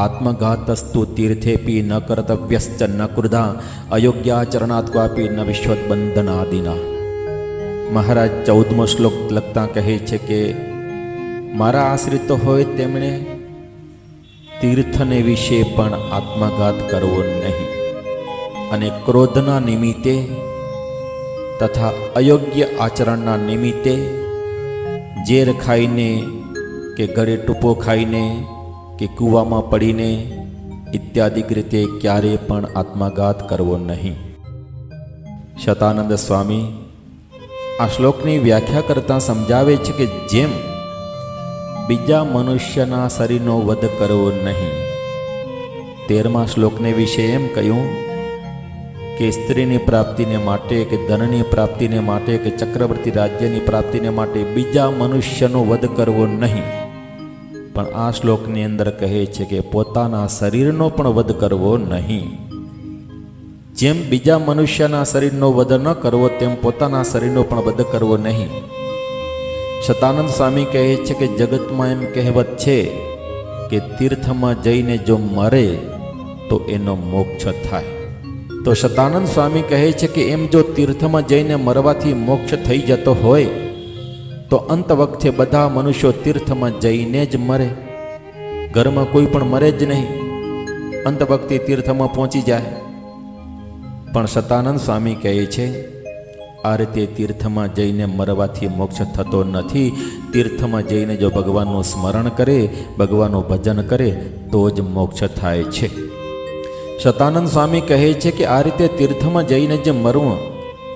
આત્મઘાતસ્તુ તીર્થેપી ન કર્તવ્યશ્ચ ન કૃધા અયોગ્યાચરણાત્ ક્વાપી ન વિશ્વદબંધનાદિના. મહારાજ 14મો શ્લોક લખતા કહે છે કે મારા આશ્રિત હોય તેમણે તીર્થને વિશે પણ આત્મઘાત કરવો નહીં, અને ક્રોધના નિમિત્તે તથા અયોગ્ય આચરણના નિમિત્તે ઝેર ખાઈને કે ગળે ટૂંપો ખાઈને કે કૂવામાં પડીને ઇત્યાદિક રીતે ક્યારેય પણ આત્મઘાત કરવો નહીં. શતાનંદ સ્વામી આ શ્લોકની વ્યાખ્યા કરતાં સમજાવે છે કે જેમ બીજા મનુષ્યના શરીરનો વધ કરવો નહીં. 13મા શ્લોકને વિશે એમ કહ્યું કે સ્ત્રીની પ્રાપ્તિને માટે કે ધનની પ્રાપ્તિને માટે કે ચક્રવર્તી રાજ્યની પ્રાપ્તિને માટે બીજા મનુષ્યનો વધ કરવો નહીં. પણ આ શ્લોકની અંદર કહે છે કે પોતાના શરીરનો પણ વધ કરવો નહીં. જેમ બીજા મનુષ્યના શરીરનો વધ ન કરવો તેમ પોતાના શરીરનો પણ વધ કરવો નહીં. શતાનંદ સ્વામી કહે છે કે જગતમાં એમ કહેવત છે કે તીર્થમાં જઈને જો મરે તો એનો મોક્ષ થાય. તો શતાનંદ સ્વામી કહે છે કે એમ જો તીર્થમાં જઈને મરવાથી મોક્ષ થઈ જતો હોય તો અંત વખતે બધા મનુષ્યો તીર્થમાં જઈને જ મરે. ઘરમાં કોઈ પણ મરે જ નહીં, અંત વખતે તીર્થમાં પહોંચી જાય. પણ શતાનંદ સ્વામી કહે છે આ રીતે તીર્થમાં જઈને મરવાથી મોક્ષ થતો નથી. તીર્થમાં જઈને જો ભગવાનનું સ્મરણ કરે, ભગવાનનું ભજન કરે તો જ મોક્ષ થાય છે. શતાનંદ સ્વામી કહે છે કે આ રીતે તીર્થમાં જઈને જે મરવું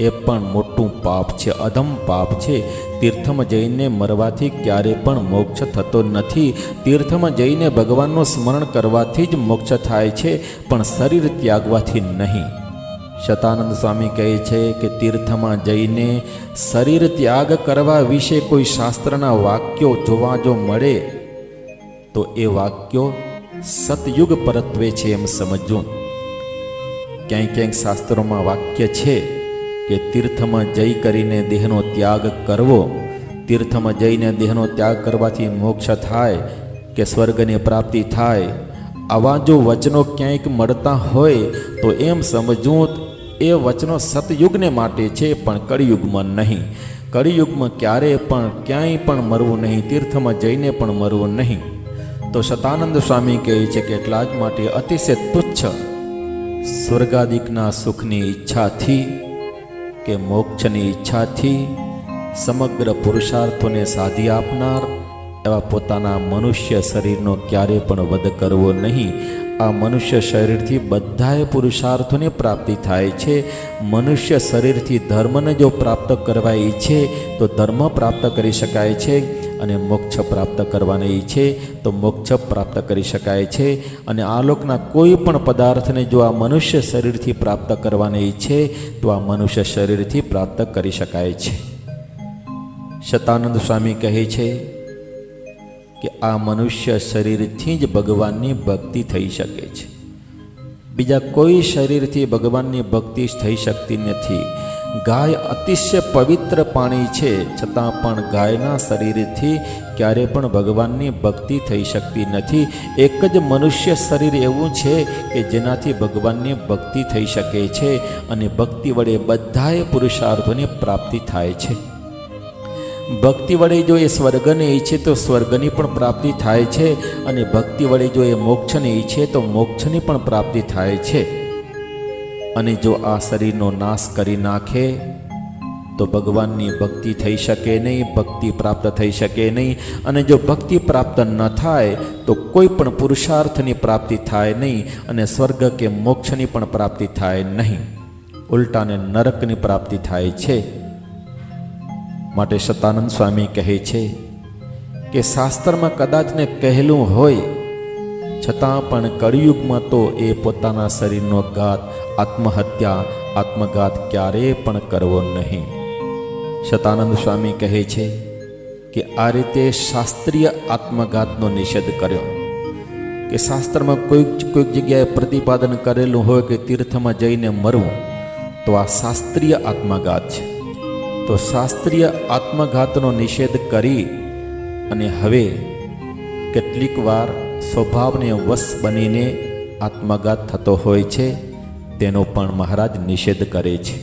એ પણ મોટું પાપ છે, અધમ પાપ છે. તીર્થમાં જઈને મરવાથી ક્યારે પણ મોક્ષ થતો નથી. તીર્થમાં જઈને ભગવાનનું સ્મરણ કરવાથી જ મોક્ષ થાય છે, પણ શરીર ત્યાગવાથી નહીં. શતાનંદ સ્વામી કહે છે કે તીર્થમાં જઈને શરીર ત્યાગ કરવા વિશે કોઈ શાસ્ત્રના વાક્યો જોવા જો મળે તો એ વાક્યો સતયુગ પરત્વે છે એમ સમજવું. ક્યાંય ક્યાંક શાસ્ત્રોમાં વાક્ય છે કે તીર્થમાં જઈ કરીને દેહનો ત્યાગ કરવો, તીર્થમાં જઈને દેહનો ત્યાગ કરવાથી મોક્ષ થાય કે સ્વર્ગની પ્રાપ્તિ થાય. આવા જો વચનો ક્યાંક મળતા હોય તો એમ સમજવું એ વચનો સતયુગને માટે છે, પણ કળિયુગમાં નહીં. કળિયુગમાં ક્યારેય પણ ક્યાંય પણ મરવું નહીં, તીર્થમાં જઈને પણ મરવું નહીં. તો શતાનંદ સ્વામી કહે છે કે એટલા જ માટે અતિશય તુચ્છ સ્વર્ગાદિકના સુખની ઈચ્છાથી કે મોક્ષની ઈચ્છાથી સમગ્ર પુરુષાર્થોને સાધી આપનાર એવા પોતાના મનુષ્ય શરીરનો ક્યારે પણ વધ કરવો નહીં. આ મનુષ્ય શરીરથી બધાએ પુરુષાર્થોની પ્રાપ્તિ થાય છે. મનુષ્ય શરીરથી ધર્મને જો પ્રાપ્ત કરવા ઈચ્છે તો ધર્મ પ્રાપ્ત કરી શકાય છે, અને મોક્ષ પ્રાપ્ત કરવાને ઈચ્છે તો મોક્ષ પ્રાપ્ત કરી શકાય છે. અને આ લોકના કોઈ પણ પદાર્થને જો આ મનુષ્ય શરીરથી પ્રાપ્ત કરવાને ઈચ્છે તો આ મનુષ્ય શરીરથી પ્રાપ્ત કરી શકાય છે. શતાનંદ સ્વામી કહે છે કે આ મનુષ્ય શરીરથી જ ભગવાનની ભક્તિ થઈ શકે છે. બીજા કોઈ શરીરથી ભગવાનની ભક્તિ થઈ શકતી નથી. ગાય અતિશય પવિત્ર પ્રાણી છે, છતાં પણ ગાયના શરીરથી ક્યારે પણ ભગવાનની ભક્તિ થઈ શકતી નથી. એક જ મનુષ્ય શરીર એવું છે કે જેનાથી ભગવાનની ભક્તિ થઈ શકે છે, અને ભક્તિ વડે બધાએ પુરુષાર્થોની પ્રાપ્તિ થાય છે. ભક્તિ વડે જો એ સ્વર્ગને ઈચ્છે તો સ્વર્ગની પણ પ્રાપ્તિ થાય છે, અને ભક્તિ વડે જો એ મોક્ષને ઈચ્છે તો મોક્ષની પણ પ્રાપ્તિ થાય છે. અને જો આ શરીરનો નાશ કરી નાખે તો ભગવાનની ભક્તિ થઈ શકે નહીં, ભક્તિ પ્રાપ્ત થઈ શકે નહીં. અને જો ભક્તિ પ્રાપ્ત ન થાય તો કોઈ પણ પુરુષાર્થની પ્રાપ્તિ થાય નહીં, અને સ્વર્ગ કે મોક્ષની પણ પ્રાપ્તિ થાય નહીં, ઉલટાને નરકની પ્રાપ્તિ થાય છે. માટે શતાનંદ સ્વામી કહે છે કે શાસ્ત્રમાં કદાચ ને કહેલું હોય છતાં પણ કળિયુગમાં તો એ પોતાના શરીરનો ઘાત, આત્મહત્યા, આત્મઘાત ક્યારેય પણ કરવો નહીં. શતાનંદ સ્વામી કહે છે કે આ રીતે શાસ્ત્રીય આત્મઘાતનો નિષેધ કર્યો. કે શાસ્ત્રમાં કોઈક જગ્યાએ પ્રતિપાદન કરેલું હોય કે તીર્થમાં જઈને મરવું તો આ શાસ્ત્રીય આત્મઘાત છે. તો શાસ્ત્રીય આત્મઘાતનો નિષેધ કરી અને હવે કેટલીક વાર સ્વભાવને વશ બનીને આત્મઘાત થતો હોય છે તેનો પણ મહારાજ નિષેધ કરે છે.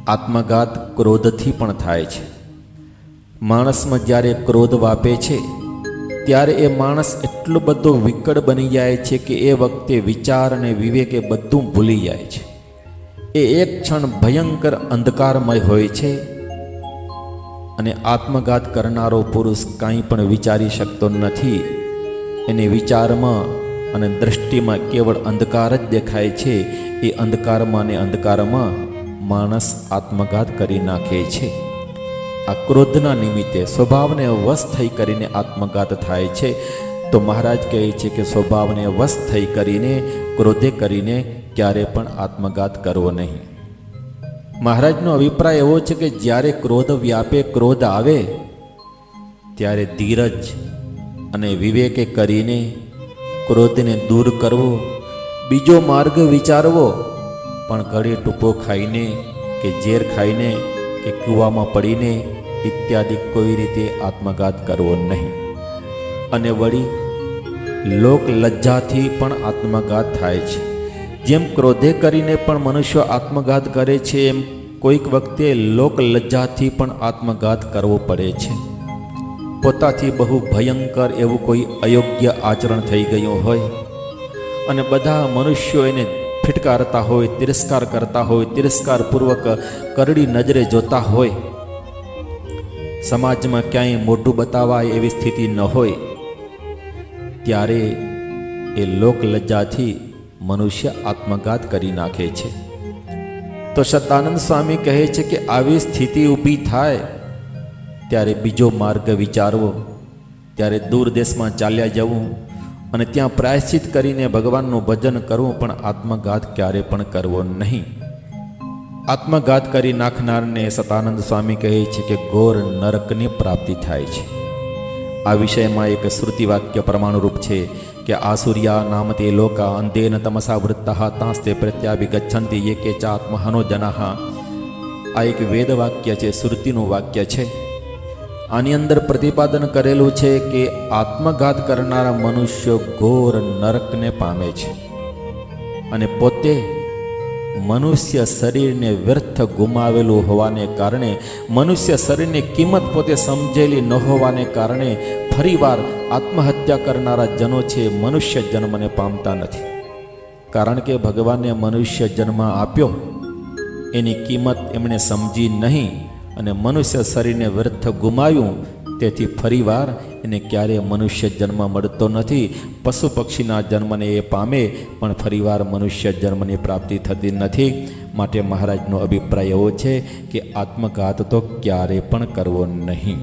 આત્મઘાત ક્રોધથી પણ થાય છે. માણસમાં જ્યારે ક્રોધ વાપે છે ત્યારે એ માણસ એટલો બધો વિકળ બની જાય છે કે એ વખતે વિચાર અને વિવેક એ બધું ભૂલી જાય છે. એ એક ક્ષણ ભયંકર અંધકારમય હોય છે અને આત્મઘાત કરનારો પુરુષ કાંઈ પણ વિચારી શકતો નથી. એને વિચારમાં અને દૃષ્ટિમાં કેવળ અંધકાર જ દેખાય છે. એ અંધકારમાં અને અંધકારમાં માણસ આત્મઘાત કરી નાખે છે. આ ક્રોધના નિમિત્તે સ્વભાવને વશ થઈ કરીને આત્મઘાત થાય છે. તો મહારાજ કહે છે કે સ્વભાવને વશ થઈ કરીને ક્રોધે કરીને ક્યારે પણ આત્મઘાત કરવો નહીં. મહારાજનો અભિપ્રાય એવો છે કે જ્યારે ક્રોધ વ્યાપે, ક્રોધ આવે, ત્યારે ધીરજ અને વિવેકે કરીને ક્રોધને દૂર કરવો, બીજો માર્ગ વિચારવો. પણ ઘડે ટૂંકો ખાઈને કે ઝેર ખાઈને કે કૂવામાં પડીને ઇત્યાદિ કોઈ રીતે આત્મઘાત કરવો નહીં. અને વળી લોક લજ્જાથી પણ આત્મઘાત થાય છે. જેમ ક્રોધે કરીને પણ મનુષ્ય આત્મઘાત કરે છે, એમ કોઈક વખતે લોક લજ્જાથી પણ આત્મઘાત કરવો પડે છે. પોતાથી બહુ ભયંકર એવું કોઈ અયોગ્ય આચરણ થઈ ગયું હોય અને બધા મનુષ્યો એને ફિટકારતા હોય, તિરસ્કાર કરતા હોય, તિરસ્કારપૂર્વક કરડી નજરે જોતા હોય, સમાજમાં ક્યાંય મોઢું બતાવાય એવી સ્થિતિ ન હોય, ત્યારે એ લોક લજ્જાથી મનુષ્ય આત્મઘાત કરી નાખે છે. તો સતાનંદ સ્વામી કહે છે કે આવી સ્થિતિ ઊભી થાય ત્યારે બીજો માર્ગ વિચારવો, ત્યારે દૂર દેશમાં ચાલ્યા જવું અને ત્યાં પ્રાયશ્ચિત કરીને ભગવાનનું ભજન કરવું, પણ આત્મઘાત ક્યારે પણ કરવો નહીં. આત્મઘાત કરી નાખનારને સતાનંદ સ્વામી કહે છે કે ઘોર નરકની પ્રાપ્તિ થાય છે. આ વિષયમાં એક શ્રુતિ વાક્ય પ્રમાણરૂપ છે કે આસુર્યા નામતે લોકા અંધેન તમસા વૃત્તા તાંસ્તે પ્રત્યાભિગચ્છન્તિ યે કે ચાત્મહનો જનાહ. આ એક વેદ વાક્ય છે, શ્રુતિનું વાક્ય છે. આની અંદર પ્રતિપાદન કરેલું છે કે આત્મઘાત કરનારા મનુષ્યો ઘોર નરકને પામે છે અને પોતે મનુષ્ય શરીરને વ્યર્થ ગુમાવેલું હોવાને કારણે, મનુષ્ય શરીરની કિંમત પોતે સમજેલી ન હોવાને કારણે ફરીવાર આત્મહત્યા કરનારા જનો છે મનુષ્ય જન્મને પામતા નથી. કારણ કે ભગવાને મનુષ્ય જન્મ આપ્યો, એની કિંમત એમણે સમજી નહીં અને મનુષ્ય શરીરને વ્યર્થ ગુમાવ્યું. તેથી ફરીવાર એને ક્યારેય મનુષ્ય જન્મ મળતો નથી. પશુ પક્ષીના જન્મને એ પામે, પણ ફરીવાર મનુષ્ય જન્મની પ્રાપ્તિ થતી નથી. માટે મહારાજનો અભિપ્રાય એવો છે કે આત્મઘાત તો ક્યારે પણ કરવો નહીં.